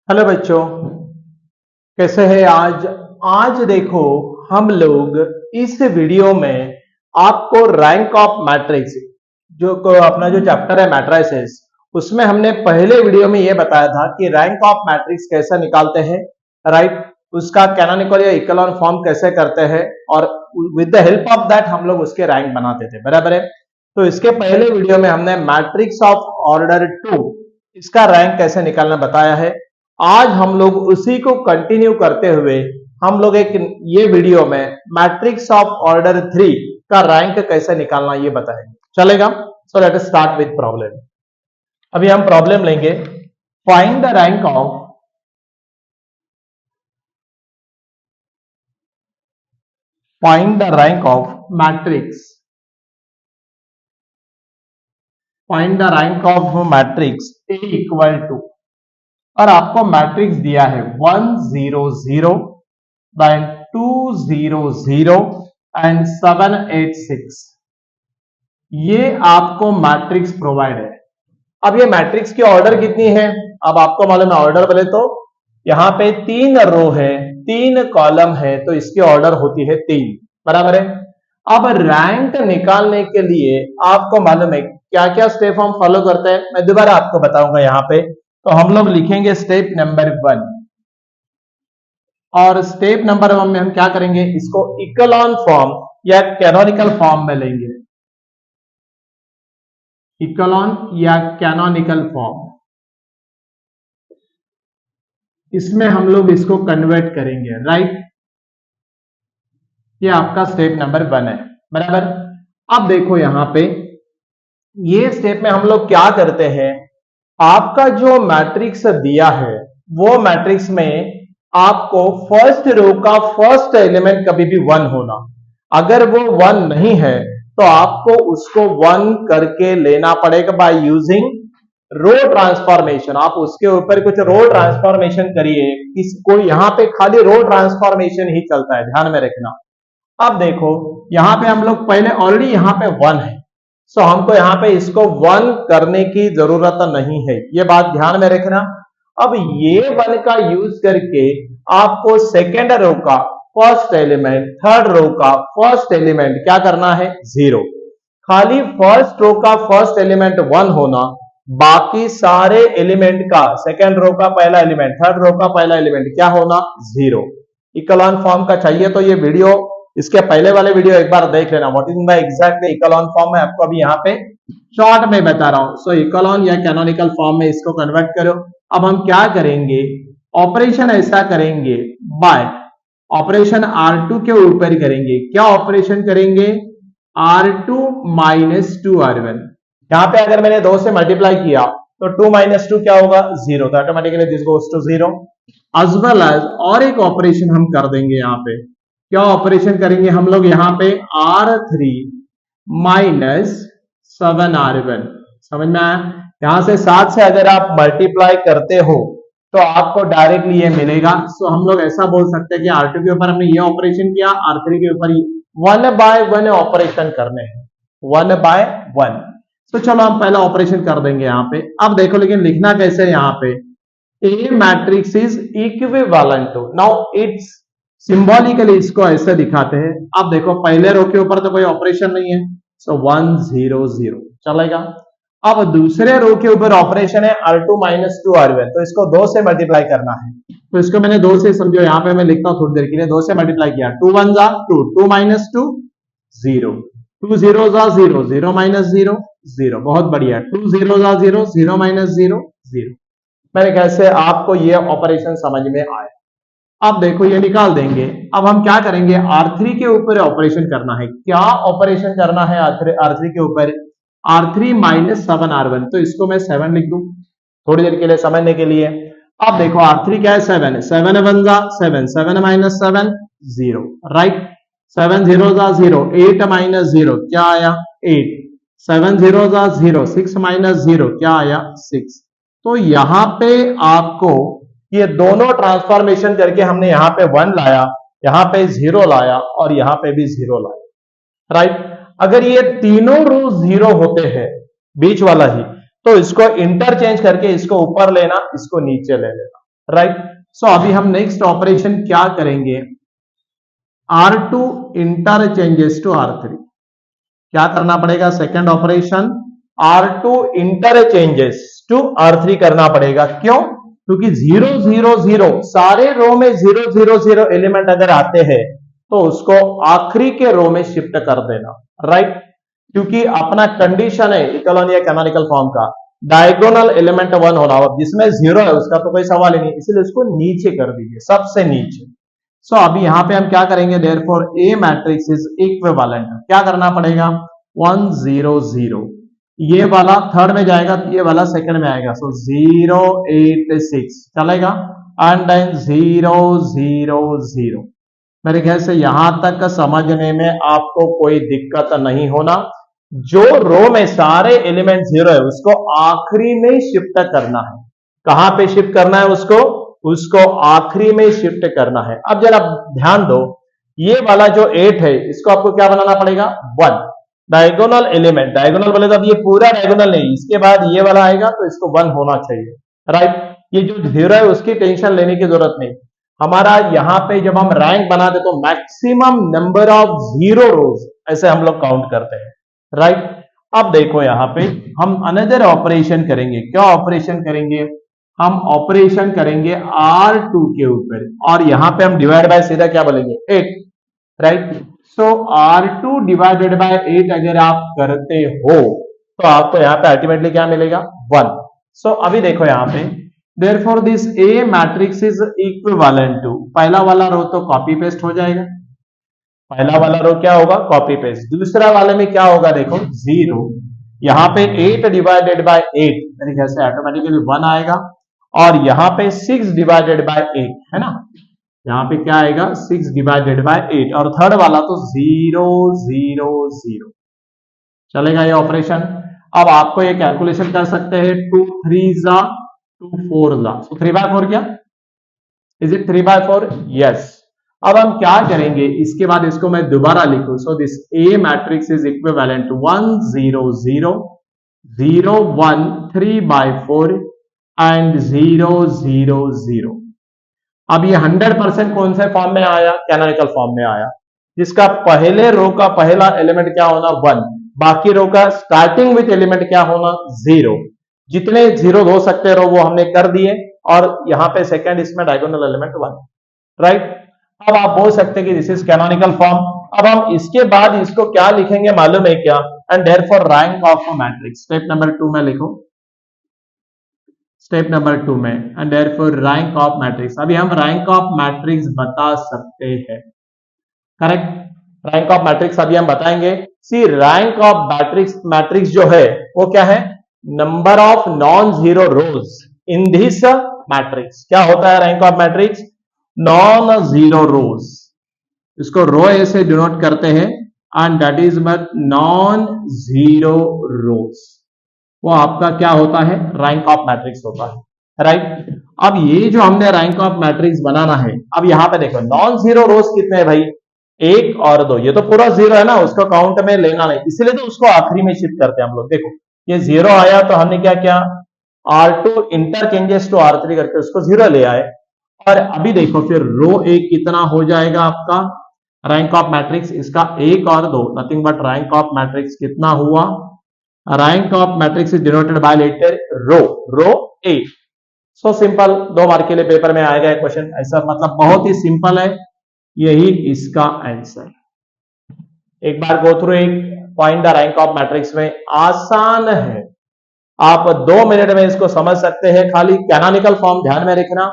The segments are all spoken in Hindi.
हेलो बच्चों, कैसे हैं आज। आज देखो, हम लोग इस वीडियो में आपको रैंक ऑफ मैट्रिक्स अपना जो चैप्टर है मैट्रिसेस, उसमें हमने पहले वीडियो में यह बताया था कि रैंक ऑफ मैट्रिक्स कैसे निकालते हैं, राइट। उसका कैनोनिकल या इकोलॉन फॉर्म कैसे करते हैं और with the help of that हम लोग उसके रैंक बनाते थे, बराबर है। तो इसके पहले वीडियो में हमने मैट्रिक्स ऑफ ऑर्डर 2 इसका रैंक कैसे निकालना बताया है। आज हम लोग उसी को कंटिन्यू करते हुए हम लोग ये वीडियो में मैट्रिक्स ऑफ ऑर्डर 3 का रैंक कैसे निकालना ये बताएंगे, चलेगा। So let us start with problem. अभी हम प्रॉब्लम लेंगे। Find the rank of matrix. Find the rank of matrix A equal to, और आपको मैट्रिक्स दिया है 1 0 0 देन 2 0 0 एंड 7 8 6। ये आपको मैट्रिक्स प्रोवाइड है। अब ये मैट्रिक्स की ऑर्डर कितनी है, अब आपको मालूम है। ऑर्डर बोले तो यहां पे 3 रो है, 3 कॉलम है, तो इसकी ऑर्डर होती है 3, बराबर है। अब रैंक निकालने के लिए आपको मालूम है क्या क्या स्टेप हम फॉलो करते हैं, मैं दोबारा आपको बताऊंगा। यहां पे तो हम लोग लिखेंगे स्टेप नंबर 1, और स्टेप नंबर 1 में हम क्या करेंगे, इसको इकोलॉन फॉर्म या कैनोनिकल फॉर्म में लेंगे। इकोलॉन या कैनोनिकल फॉर्म, इसमें हम लोग इसको कन्वर्ट करेंगे, राइट। ये आपका स्टेप नंबर 1 है, बराबर। अब देखो यहां पे ये स्टेप में हम लोग क्या करते हैं, आपका जो मैट्रिक्स दिया है वो मैट्रिक्स में आपको फर्स्ट रो का फर्स्ट एलिमेंट कभी भी 1 होना। अगर वो 1 नहीं है तो आपको उसको 1 करके लेना पड़ेगा बाय यूजिंग रो ट्रांसफॉर्मेशन। आप उसके ऊपर कुछ रो ट्रांसफॉर्मेशन करिए, इसको यहां पे खाली रो ट्रांसफॉर्मेशन ही चलता है, ध्यान में रखना। अब देखो यहां पे हम लोग पहले ऑलरेडी यहां पे 1 है, सो हमको यहां पे इसको 1 करने की जरूरत नहीं है, ये बात ध्यान में रखना। अब ये 1 का यूज करके आपको सेकेंड रो का फर्स्ट एलिमेंट, थर्ड रो का फर्स्ट एलिमेंट क्या करना है, 0। खाली फर्स्ट रो का फर्स्ट एलिमेंट 1 होना, बाकी सारे एलिमेंट का सेकेंड रो का पहला एलिमेंट, थर्ड रो का पहला एलिमेंट क्या होना, 0। इकोलॉन फॉर्म का चाहिए तो ये वीडियो, इसके पहले वाले वीडियो एक बार देख लेना। What is the exact echelon form मैं आपको अभी यहाँ पे शॉर्ट में बता रहा हूं। सो इकोलॉन या कैनोनिकल फॉर्म में इसको कन्वर्ट करो। अब हम क्या करेंगे, ऑपरेशन ऐसा करेंगे, बाय ऑपरेशन R2 के ऊपर करेंगे। क्या ऑपरेशन करेंगे, R2 माइनस 2R1। यहां पे अगर मैंने 2 से मल्टीप्लाई किया तो 2 माइनस 2 क्या होगा, 0, तो automatically this goes to 0। As well as और एक ऑपरेशन हम कर देंगे। यहां पे क्या ऑपरेशन करेंगे हम लोग, यहां पे R3 माइनस 7R1। समझ में आया। यहां से 7 से अगर आप मल्टीप्लाई करते हो तो आपको डायरेक्टली ये मिलेगा। सो हम लोग ऐसा बोल सकते हैं कि R2 के ऊपर हमने ये ऑपरेशन किया, R3 के ऊपर 1 बाय 1 ऑपरेशन करने हैं, 1 बाय 1। तो चलो हम पहला ऑपरेशन कर देंगे यहां पे। अब देखो लेकिन लिखना कैसे है, यहां पे A matrix is equivalent to, now it's symbolically इसको ऐसे दिखाते हैं। अब देखो पहले रो के ऊपर तो कोई ऑपरेशन नहीं है, सो 1 0 0 चलेगा। अब दूसरे रो के ऊपर ऑपरेशन है R2 माइनस 2R1, तो इसको 2 से मल्टीप्लाई करना है। तो इसको मैंने 2 से, समझो यहां पे मैं लिखता हूं थोड़ी देर के लिए, 2 से मल्टीप्लाई किया, 2 1 जा 2, 2 माइनस 2 0, 2 0 जा 0, 0 माइनस 0 0, बहुत बढ़िया, 2 0 जा 0, 0 माइनस 0 0। मैंने कैसे आपको ये ऑपरेशन समझ में आया। अब देखो ये निकाल देंगे। अब हम क्या करेंगे, R3 के ऊपर ऑपरेशन करना है। क्या ऑपरेशन करना है R3 के ऊपर, R3 माइनस 7R1, तो इसको मैं 7 लिख दूं थोड़ी देर के लिए समझने के लिए। अब देखो R3 क्या है, 7 है, 7 1 जा 7, 7 माइनस 7 0, राइट। 7 0 जा 0, 8 माइनस 0 क्या आया, 8, 7 0 जा 0, 6 माइनस 0 क्या आया, 6। तो यहां पे आपको ये दोनों ट्रांसफॉर्मेशन करके हमने यहां पे 1 लाया, यहां पे 0 लाया और यहां पे भी 0 लाया, राइट। अगर ये तीनों रो 0 होते हैं, बीच वाला ही, तो इसको इंटरचेंज करके इसको ऊपर लेना, इसको नीचे ले लेना, राइट। सो अभी हम नेक्स्ट ऑपरेशन क्या करेंगे, R2 इंटरचेंजेस टू R3। क्या करना पड़ेगा, second operation R2 interchanges to R3 करना पड़ेगा। क्यों, क्योंकि 0 0 0 सारे रो में 0 0 0 एलिमेंट अगर आते हैं तो उसको आखिरी के रो में शिफ्ट कर देना, राइट। क्योंकि अपना कंडीशन है इकोलॉन या कैनोनिकल फॉर्म का, डायगोनल एलिमेंट 1 होना, जिसमें 0 है उसका तो कोई सवाल ही नहीं, इसलिए उसको नीचे कर दीजिए, सबसे नीचे। सो अभी यहां पे हम क्या करेंगे, therefore A matrix is equivalent. क्या करना पड़ेगा, 1 0 0, ये वाला थर्ड में जाएगा, ये वाला सेकंड में आएगा। सो 0 8 6 चलेगा, एंड देन 0 0 0। मेरे ख्याल से यहां तक समझने में आपको कोई दिक्कत नहीं होना। जो रो में सारे एलिमेंट 0 है उसको आखिरी में शिफ्ट करना है। कहां पे शिफ्ट करना है उसको आखिरी में शिफ्ट करना है। अब जरा ध्यान दो, ये वाला जो 8 है इसको आपको क्या बनाना पड़ेगा, 1 डायगोनल एलिमेंट। डायगोनल बोले तो अब ये पूरा डायगोनल नहीं, इसके बाद ये वाला आएगा तो इसको 1 होना चाहिए, राइट। ये जो 0 है उसकी टेंशन लेने की जरूरत नहीं। हमारा यहां पे जब हम रैंक बनाते तो मैक्सिमम नंबर ऑफ 0 रोज ऐसे हम लोग काउंट करते हैं, राइट। अब देखो यहां पे हम अनदर ऑपरेशन करेंगे। क्या ऑपरेशन करेंगे, हम ऑपरेशन करेंगे R2 के ऊपर, और यहां पे हम डिवाइड बाय सीधा क्या बोलेंगे, 8, right. So R2 divided by 8 अगर आप करते हो तो आपको यहां पे अल्टीमेटली क्या मिलेगा, 1। सो अभी देखो यहां पे, therefore this A matrix is equivalent to, पहला वाला रो तो कॉपी पेस्ट हो जाएगा, पहला वाला रो क्या होगा, कॉपी पेस्ट। दूसरा वाले में क्या होगा, देखो 0, यहां पे 8 डिवाइडेड बाय 8 मेरे ख्याल से ऑटोमेटिकली 1 आएगा, और यहां पे 6 डिवाइडेड बाय 8 है ना, यहां पे क्या आएगा, 6 डिवाइडेड बाय 8, और थर्ड वाला तो 0 0 0 चलेगा ये ऑपरेशन। अब आपको ये कैलकुलेशन कर सकते हैं, 2 3 जा 2 4 जा, तो 3/4 क्या, इज इट 3/4, यस। अब हम क्या करेंगे, इसके बाद इसको मैं दोबारा लिखूं। So this A matrix is equivalent to 1 0 0 0 1 3/4 and 0 0 0। अब ये 100% कौन से फॉर्म में आया, कैनोनिकल फॉर्म में आया, जिसका पहले रो का पहला एलिमेंट क्या होना, 1, बाकी रो का स्टार्टिंग विथ एलिमेंट क्या होना, 0। जितने 0 हो सकते रो वो हमने कर दिए, और यहां पे सेकंड इसमें डायगोनल एलिमेंट 1, राइट। अब आप बोल सकते हैं कि दिस इज कैनोनिकल फॉर्म। अब हम इसके बाद इसको क्या लिखेंगे मालूम है क्या, and therefore rank of a matrix, step number 2 में लिखो, स्टेप नंबर 2 में, and therefore rank of matrix. अभी हम रैंक ऑफ मैट्रिक्स बता सकते हैं, करेक्ट। रैंक ऑफ मैट्रिक्स अभी हम बताएंगे। सी रैंक ऑफ मैट्रिक्स जो है वो क्या है, number of non zero rose in this matrix. क्या होता है rank of matrix, non zero रोज, इसको रो ए से डिनोट करते हैं, and that is but non zero रोज, वो आपका क्या होता है, रैंक ऑफ मैट्रिक्स होता है, राइट। अब ये जो हमने रैंक ऑफ मैट्रिक्स बनाना है, अब यहां पे देखो नॉन जीरो रोज कितने हैं भाई, 1 और 2, ये तो पूरा 0 है ना, उसको काउंट में लेना नहीं, इसलिए तो उसको आखिरी में शिफ्ट करते हैं हम लोग। देखो ये 0 आया तो हमने क्या किया, R2 इंटरचेंजेस टू R3 करके उसको 0 ले आए, और अभी देखो फिर रो ए कितना हो जाएगा आपका रैंक ऑफ मैट्रिक्स, इसका 1 और 2, nothing but rank of matrix कितना हुआ, rank of matrix is denoted by letter rho A. So simple, 2 mark के लिए पेपर में आएगा क्वेश्चन ऐसा, मतलब बहुत ही सिंपल है, यही इसका आंसर। एक बार गो थ्रू एक point the rank of matrix में, आसान है, आप 2 मिनट में इसको समझ सकते हैं। खाली कैनोनिकल फॉर्म ध्यान में रखना,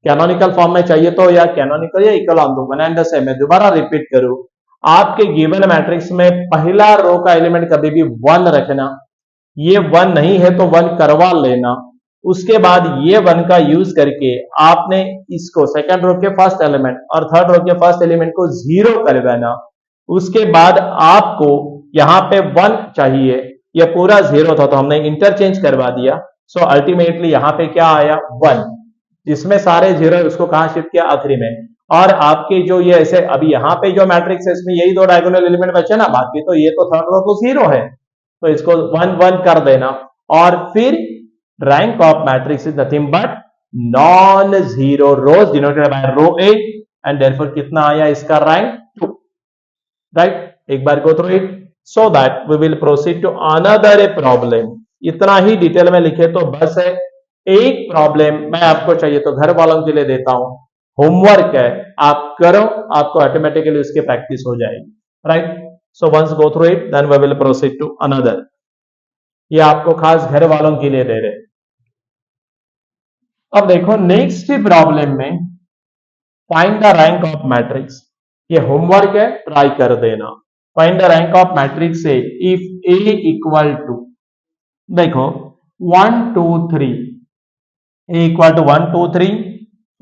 कैनोनिकल फॉर्म में चाहिए तो या कैनोनिकल या इकोलॉन दो, वन एंड द सेम। मैं दोबारा रिपीट करूं, आपके गिवन मैट्रिक्स में पहला रो का एलिमेंट कभी भी 1 रखना, ये 1 नहीं है तो 1 करवा लेना, उसके बाद ये 1 का यूज करके आपने इसको सेकंड रो के फर्स्ट एलिमेंट और थर्ड रो के फर्स्ट एलिमेंट को 0 कर देना, उसके बाद आपको यहां पे 1 चाहिए, ये पूरा 0 था तो हमने इंटरचेंज करवा दिया। सो अल्टीमेटली यहां पे क्या आया, 1, जिसमें सारे 0 है उसको कहां शिफ्ट किया, आखिरी में। और आपके जो ये ऐसे अभी यहां पे जो मैट्रिक्स है इसमें यही 2 डायगोनल एलिमेंट बचे ना, बाकी तो ये तो थर्ड रो तो 0 है, तो इसको 1 1 कर देना, और फिर rank of matrix is nothing but non zero rows denoted by rho A and therefore कितना आया इसका रैंक 2, राइट। एक बार go through it so that we will proceed to another a problem. इतना ही डिटेल में लिखे तो बस है। एक प्रॉब्लम मैं आपको चाहिए तो घर वालों के लिए देता हूं, होमवर्क है, आप करो, आपको ऑटोमेटिकली उसकी प्रैक्टिस हो जाएगी, right. So once go through it then we will proceed to another. ये आपको खास घर वालों के लिए दे रहे। अब देखो नेक्स्ट प्रॉब्लम में find the rank of matrix. ये होमवर्क है, ट्राई कर देना। Find the rank of matrix से इफ ए इक्वल टू, देखो 1 2 3, ए equal to 1 2 3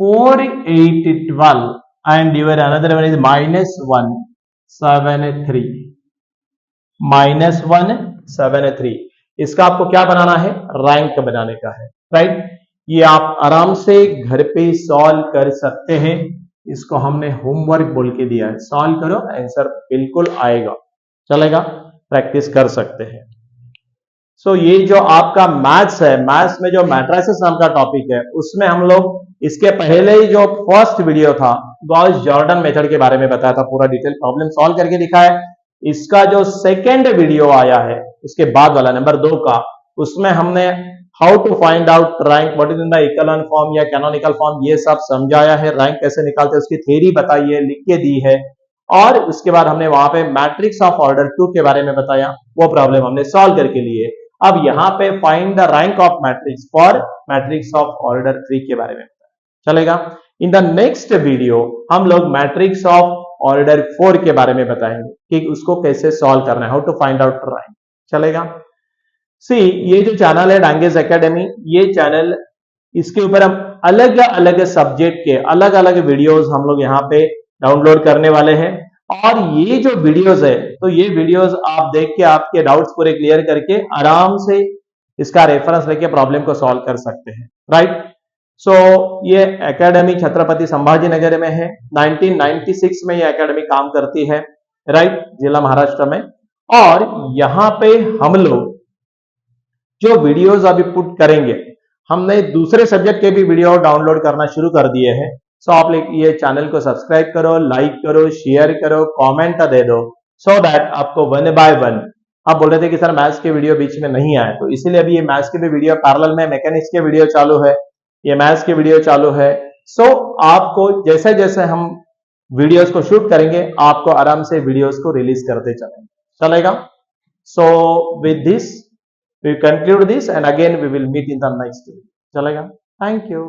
4 8 12 and your another one is -1 7 3, -1 7 3। इसका आपको क्या बनाना है, रैंक बनाने का है, राइट। ये आप आराम से घर पे सॉल्व कर सकते हैं। इसको हमने होमवर्क बोल के दिया है, सॉल्व करो, आंसर बिल्कुल आएगा, चलेगा, प्रैक्टिस कर सकते हैं। सो ये जो आपका मैथ्स है, मैथ्स में जो मैट्रिसेस नाम का टॉपिक है, उसमें हम लोग इसके पहले ही जो फर्स्ट वीडियो था गॉस जॉर्डन मेथड के बारे में बताया था, पूरा डिटेल प्रॉब्लम सॉल्व करके दिखाया। इसका जो सेकेंड वीडियो आया है उसके बाद वाला नंबर 2 का, उसमें हमने how to find out rank, what is in the echelon form या कैनोनिकल फॉर्म, ये सब समझाया है। रैंक कैसे निकालते हैं उसकी थ्योरी बताई है, लिख के दी है। और उसके बाद हमने वहां पे मैट्रिक्स ऑफ ऑर्डर 2 के बारे में बताया, वो प्रॉब्लम हमने सॉल्व करके लिए। अब यहां पे find the rank of matrix for matrix of order 3 के बारे में चलेगा। इन द नेक्स्ट वीडियो हम लोग मैट्रिक्स ऑफ ऑर्डर 4 के बारे में बताएंगे कि उसको कैसे सॉल्व करना है, how to find out rank, चलेगा। सी ये जो चैनल है डांगेज एकेडमी, ये चैनल, इसके ऊपर हम अलग अलग सब्जेक्ट के अलग अलग वीडियोस हम लोग यहाँ पे डाउनलोड करने वाले हैं। और ये जो वीडियोस है, तो ये वीडियोस आप देख के आपके डाउट्स पूरे क्लियर करके आराम से इसका रेफरेंस लेके प्रॉब्लम को सॉल्व कर सकते हैं, राइट। सो ये एकेडमी छत्रपति संभाजी नगर में है। 1996 में ये एकेडमी काम करती है, राइट, जिला महाराष्ट्र में। और यहाँ पे हम लोग जो वीडियोस अभी पुट करेंगे, हमने दूसरे सब्जेक्ट के भी वीडियो डाउनलोड करना शुरू कर दिए हैं। सो आप ये चैनल को सब्सक्राइब करो, लाइक करो, शेयर करो, कमेंट दे दो, सो दैट आपको 1 बाय 1, आप बोल रहे थे कि सर मैथ्स के वीडियो बीच में नहीं आए, तो इसीलिए अभी ये मैथ्स के भी वीडियो पैरेलल में, मैकेनिक्स के वीडियो चालू है, ये मैथ्स के वीडियो चालू है। सो आपको जैसे जैसे हम वीडियोस को शूट करेंगे, आपको आराम से वीडियोस को रिलीज करते चलेंगे, चलेगा। So with this we conclude this and again we will meet in the next video, chalega, thank you।